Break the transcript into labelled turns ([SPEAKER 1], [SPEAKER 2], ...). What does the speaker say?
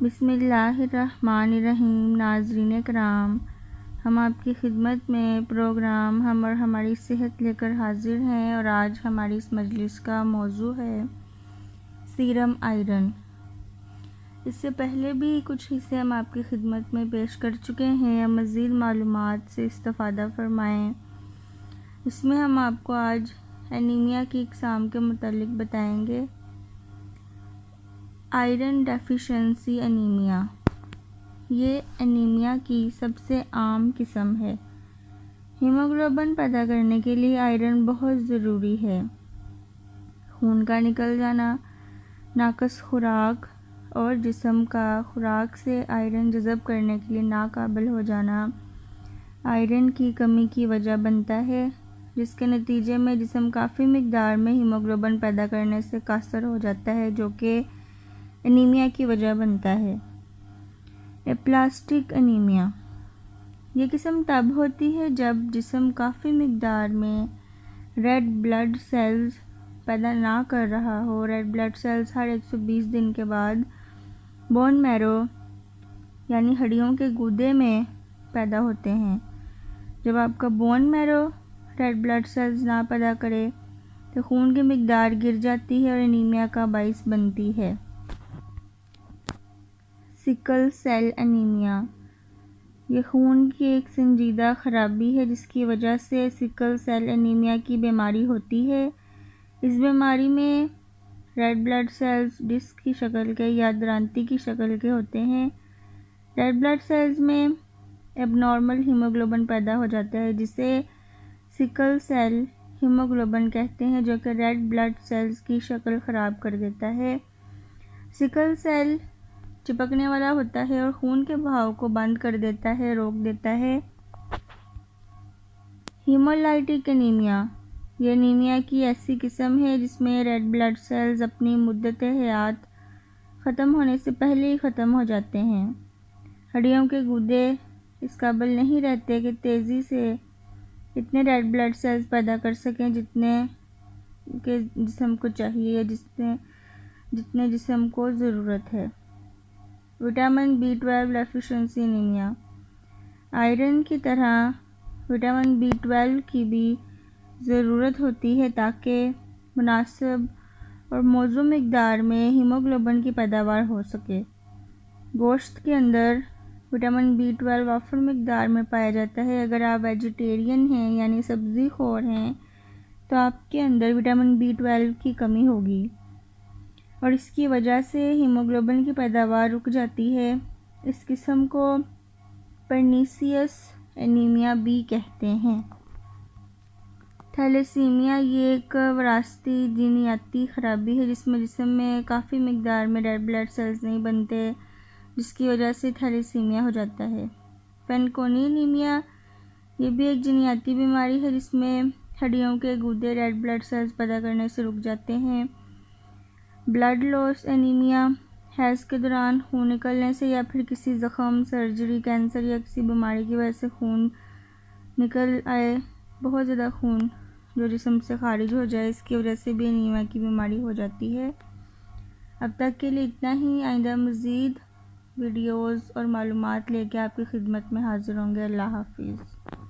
[SPEAKER 1] बिस्मिल्लाहिर्रहमानिर्रहीम। नाज़रीन कराम, हम आपकी खिदमत में प्रोग्राम हम और हमारी सेहत लेकर हाजिर हैं और आज हमारी इस मजलिस का मौजू है सीरम आयरन। इससे पहले भी कुछ हिस्से हम आपकी खिदमत में पेश कर चुके हैं। मज़ीद मालूमात से इस्तिफ़ादा फ़रमाएँ। इसमें हम आपको आज एनीमिया की इक़साम के मुतालिक बताएंगे। आयरन डेफिशिएंसी एनीमिया, ये एनीमिया की सबसे आम किस्म है। हीमोग्लोबिन पैदा करने के लिए आयरन बहुत ज़रूरी है। खून का निकल जाना, नाकस खुराक और जिस्म का खुराक से आयरन जज़ब करने के लिए नाकाबिल हो जाना आयरन की कमी की वजह बनता है, जिसके नतीजे में जिस्म काफ़ी मिकदार में हीमोग्लोबिन पैदा करने से कासर हो जाता है, जो कि एनीमिया की वजह बनता है। एप्लास्टिक एनीमिया, ये किस्म तब होती है जब जिस्म काफ़ी मिकदार में रेड ब्लड सेल्स पैदा ना कर रहा हो। रेड ब्लड सेल्स हर 120 दिन के बाद बोन मैरो यानी हड्डियों के गूदे में पैदा होते हैं। जब आपका bone marrow red blood cells ना पैदा करे तो खून की मिकदार गिर जाती है और एनीमिया का बाइस बनती है। सिकल सेल एनीमिया, ये खून की एक संजीदा खराबी है जिसकी वजह से सिकल सेल एनीमिया की बीमारी होती है। इस बीमारी में रेड ब्लड सेल्स डिस्क की शक्ल के या द्रांति की शक्ल के होते हैं। रेड ब्लड सेल्स में एबनॉर्मल हीमोग्लोबिन पैदा हो जाता है, जिसे सिकल सेल हीमोग्लोबिन कहते हैं, जो कि रेड ब्लड सेल्स की शक्ल ख़राब कर देता है। सिकल सेल चिपकने वाला होता है और खून के बहाव को बंद कर देता है, रोक देता है। हीमोलाइटिक एनीमिया, ये एनीमिया की ऐसी किस्म है जिसमें रेड ब्लड सेल्स अपनी मुद्दत हयात ख़त्म होने से पहले ही ख़त्म हो जाते हैं। हड्डियों के गूदे इस काबिल नहीं रहते कि तेज़ी से इतने रेड ब्लड सेल्स पैदा कर सकें जितने के जिस्म को चाहिए या जितने जिस्म को ज़रूरत है। Vitamin B12 deficiency anaemia, iron की तरह विटामिन B12 की भी ज़रूरत होती है ताकि मुनासिब और मौजू मिकदार में हीमोग्लोबिन की पैदावार हो सके। गोश्त के अंदर विटामिन B12 वाफर मिकदार में पाया जाता है। अगर आप वेजिटेरियन हैं यानी सब्ज़ी खोर हैं तो आपके अंदर विटामिन B12 की कमी होगी और इसकी वजह से हीमोग्लोबिन की पैदावार रुक जाती है। इस किस्म को परनीसियस एनीमिया भी कहते हैं। थैलेसीमिया, ये एक वरासती जीनियाती ख़राबी है जिसमें जिस्म में काफ़ी मिकदार में रेड ब्लड सेल्स नहीं बनते, जिसकी वजह से थैलेसीमिया हो जाता है। फैनकोनी एनीमिया, ये भी एक जीनियाती बीमारी है जिसमें हड्डियों के गूदे रेड ब्लड सेल्स पैदा करने से रुक जाते हैं। ब्लड लॉस एनीमिया, हैज़ के दौरान खून निकलने से या फिर किसी ज़ख़म, सर्जरी, कैंसर या किसी बीमारी की वजह से खून निकल आए, बहुत ज़्यादा खून जो जिस्म से खारिज हो जाए, इसकी वजह से भी एनीमिया की बीमारी हो जाती है। अब तक के लिए इतना ही। आइंदा मज़ीद वीडियोज़ और मालूमात लेके आपकी खिदमत में हाज़िर होंगे। अल्लाह हाफ़िज़।